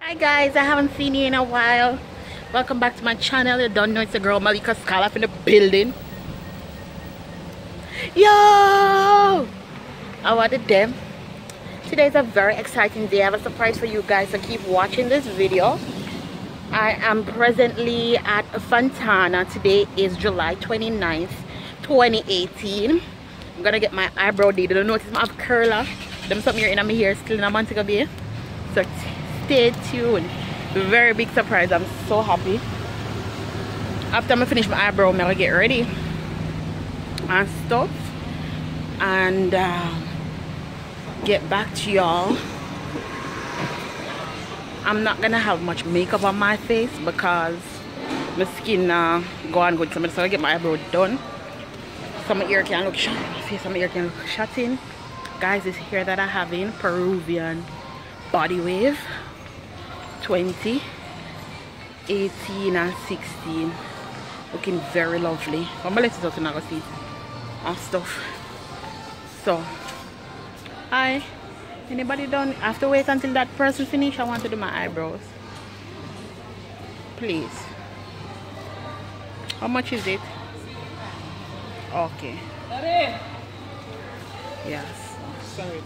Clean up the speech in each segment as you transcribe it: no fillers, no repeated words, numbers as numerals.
Hi guys, I haven't seen you in a while. Welcome back to my channel. You don't know it's the girl MELICASKYLIFE in the building. Yo! How are them? Today is a very exciting day. I have a surprise for you guys, so keep watching this video. I am presently at Fontana. Today is July 29th, 2018. I'm gonna get my eyebrow did. Don't notice I have curler. Them something here in my hair still in Montego Bay. So stay tuned. Very big surprise. I'm so happy. After I finish my eyebrow, I'm gonna get ready and stuff and get back to y'all. I'm not gonna have much makeup on my face because my skin go on good. So I'm just gonna get my eyebrow done. So my ear can look shut. My face and my ear can look shut in. Guys, this hair that I have in Peruvian body wave 20, 18 and 16, looking very lovely. I'm gonna let it out and I'll see it and stuff. So hi, anybody done? I have to wait until that person finish. I want to do my eyebrows, please. How much is it? Okay, yes, sorry,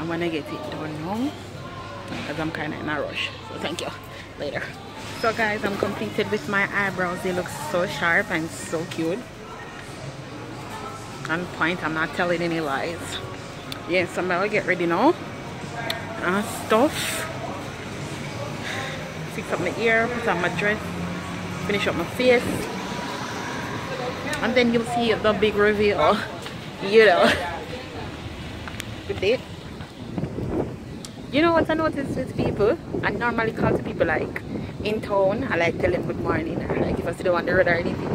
I'm gonna get it done now because I'm kind of in a rush. So thank you. Later. So guys, I'm completed with my eyebrows. They look so sharp and so cute. On point, I'm not telling any lies. Yes, so I'm gonna get ready now and stuff. Fix up my ear, put on my dress, finish up my face, and then you'll see the big reveal. You know. Good day. You know what I notice with people? I normally call to people like in town. I like tell them good morning, or like if I see them on the road or anything,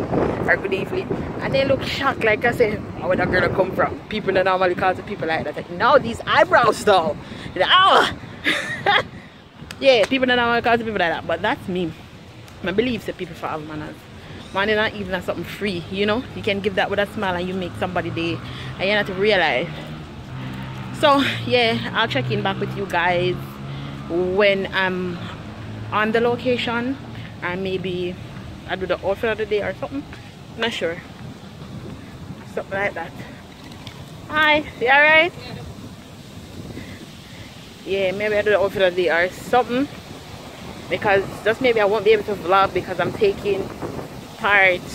or good evening, and they look shocked. Like I say, where that girl come from? People that normally call to people like that. Like, no, these eyebrows though. Oh. Yeah, people that normally call to people like that. But that's me. My belief that people have manners. Man, is not even something free. You know, you can give that with a smile and you make somebody day, and you have to realize. So yeah, I'll check in back with you guys when I'm on the location, and maybe I'll do the outfit of the day or something. Not sure. Something like that. Hi, you alright? Yeah, maybe I'll do the outfit of the day or something, because just maybe I won't be able to vlog because I'm taking part.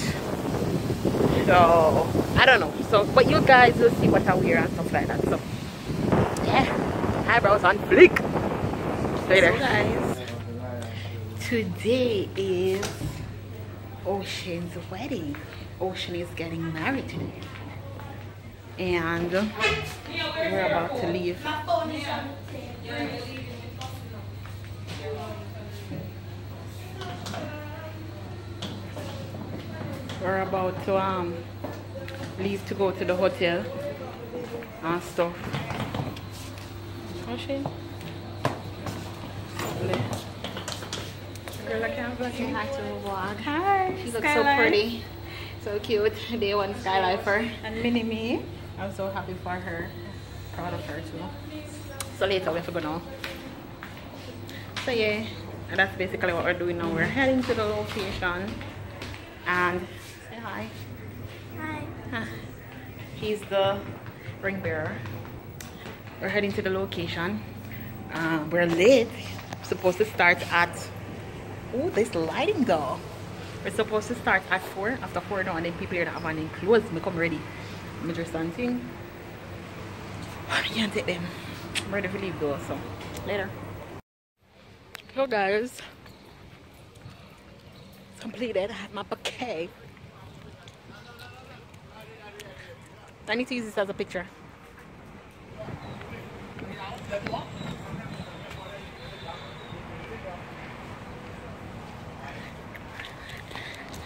So I don't know. So but you guys will see what I wear and stuff like that. So yeah, eyebrows on flick. Later. So guys, today is Ocean's wedding. Ocean is getting married today, and we're about to leave. We're about to leave to go to the hotel and stuff. Ocean. Girl, I can't vlog. Say hi to the vlog. Hi. She looks so pretty. So cute. Day one Skylifer. And Mini-Me. I'm so happy for her. Proud of her too. So later we have to go now. So yeah, and that's basically what we're doing now. We're heading to the location. And say hi. Hi. He's the ring bearer. We're heading to the location. We're late. We're supposed to start at, oh, this lighting though. We're supposed to start at 4. After 4 now, and then people here that have on clothes. Me come ready. I'm just something. I can't take them. I'm ready to leave though, so later. So guys, completed. I have my bouquet. I need to use this as a picture.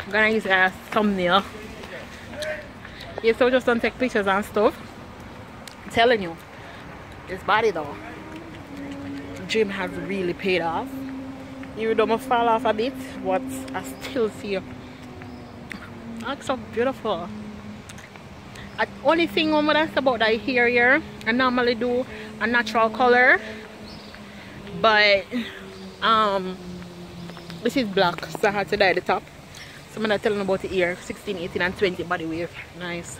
I'm gonna use it as a thumbnail. Yeah, so just don't take pictures and stuff. I'm telling you, this body though, gym has really paid off. Even though I fall off a bit, but I still see you. I look so beautiful. The only thing that's about that hair here, I normally do a natural color, but This is black, so I had to dye the top. So I'm gonna tell them about it here. 16, 18 and 20 body wave. Nice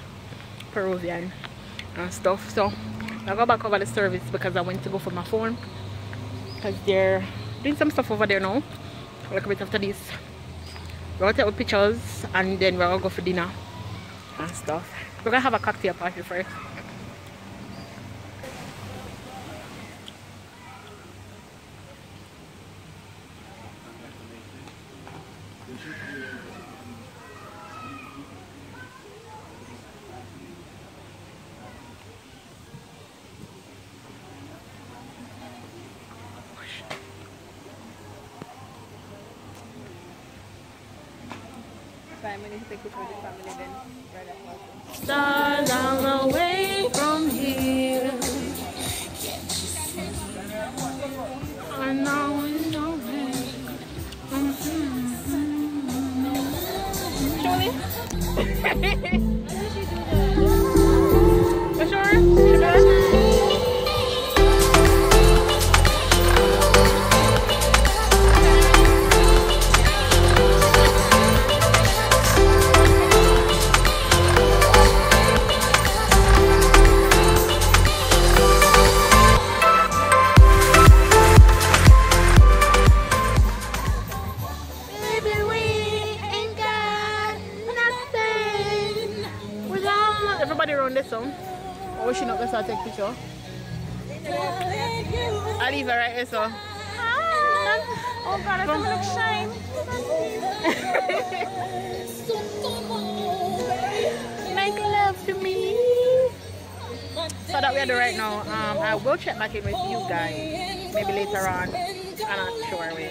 Peruvian and stuff. So I'll go back over the service because I went to go for my phone, because they're doing some stuff over there now. Like a bit after this, we're gonna take our pictures and then we're gonna go for dinner and stuff. We're gonna have a cocktail party first. Stars all away from here. I know it's no For sure? Everybody around this song. Or we should not let's take picture. I leave her right here, so. Oh god, I don't look shine. Make love to me. So that we are doing right now. I will check back in with you guys. Maybe later on. I'm not sure when.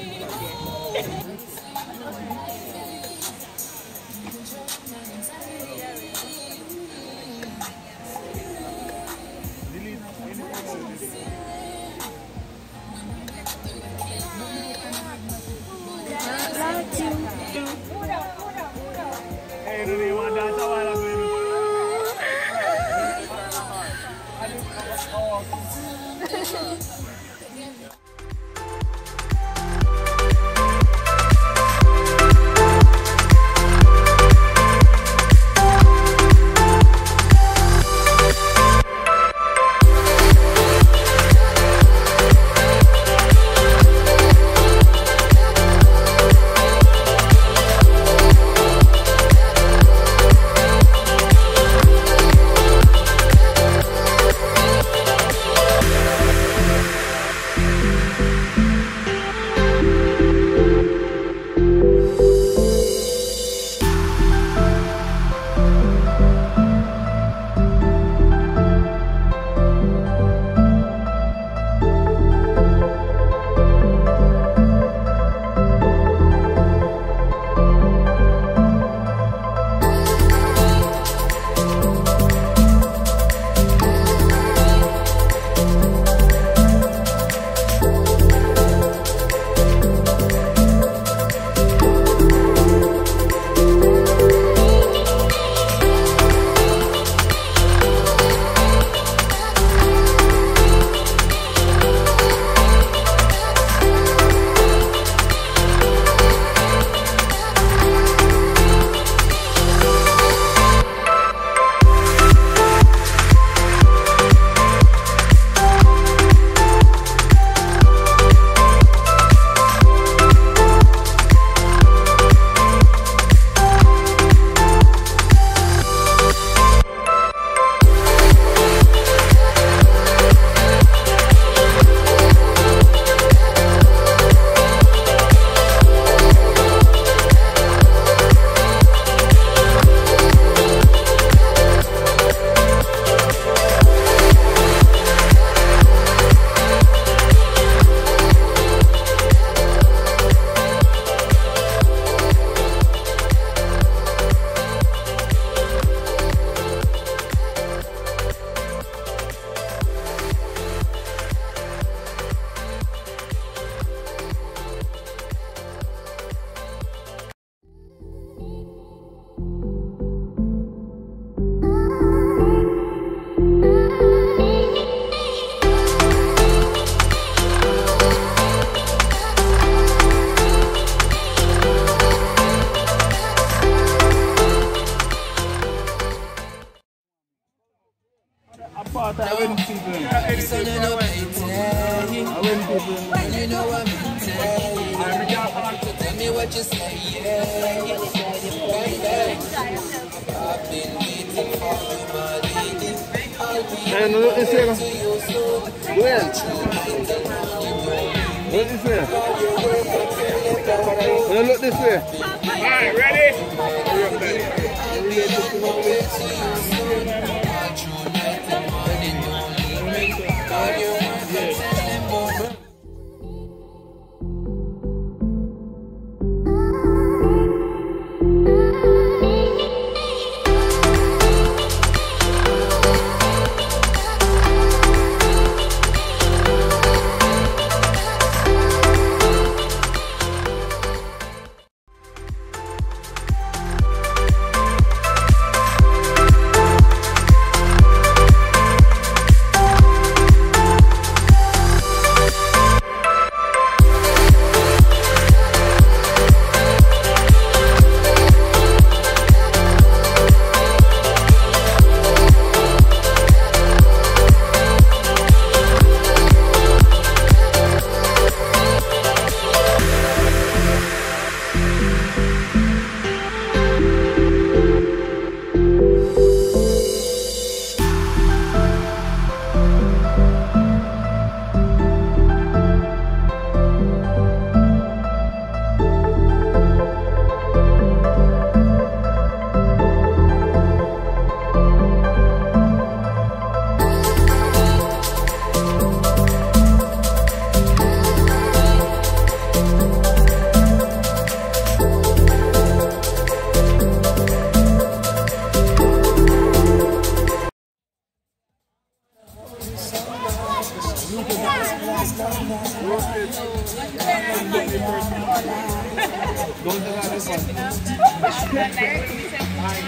when people you know what I'm tell me what you say, yeah. I've been waiting for you, my lady. I'll be look this way. Well, look this way. Look this way. Alright, ready?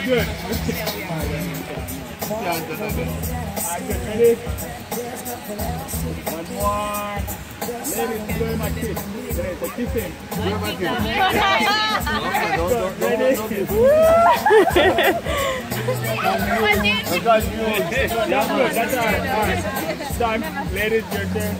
Good. Ready? One more. Ladies, enjoy my kiss. There's a kissing. Enjoy my kiss. Ready? That's good. That's all right. All right. Time. Ladies, your turn.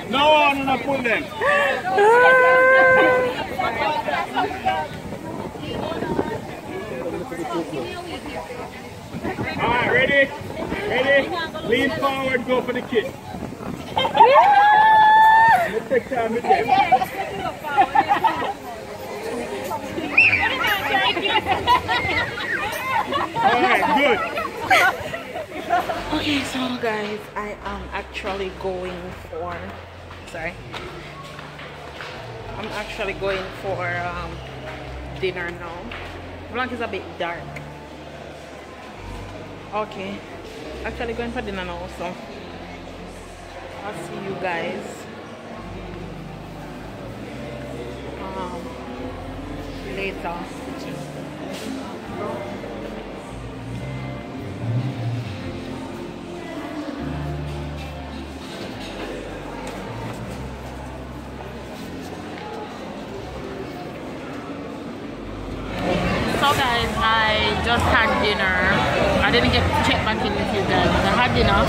No, no, pull them. Alright, ready? Ready? Lean forward, go for the kiss. Let's take time with them. Alright, good. Okay, so guys, I am actually going for I'm actually going for dinner now. Vlog is a bit dark. Okay, actually going for dinner now, so I'll see you guys later. So guys, I just had dinner. I didn't get to check back in with you guys. I had dinner.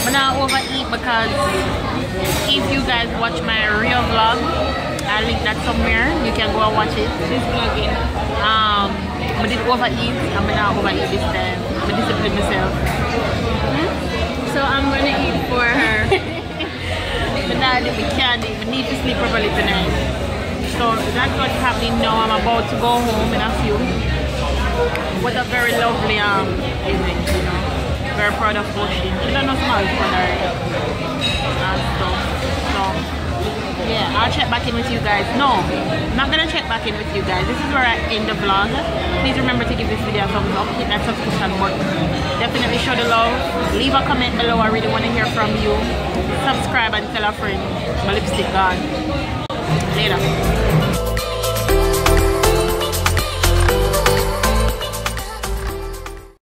I'm not overeat because if you guys watch my real vlog, I'll link that somewhere. You can go and watch it. She's vlogging. I did overeat. I'm not overeat this time. I discipline myself. So I'm gonna eat for her. But now I candy. I need to sleep properly tonight. So that's what's happening now. I'm about to go home in a few. What a very lovely evening, you know. Very proud of Ocean. She don't know small for her and stuff. So yeah, I'll check back in with you guys. No, I'm not gonna check back in with you guys. This is where I end the vlog. Please remember to give this video a thumbs up, hit that subscription button. Definitely show the love. Leave a comment below. I really want to hear from you. Subscribe and tell a friend. My lipstick gone. Later.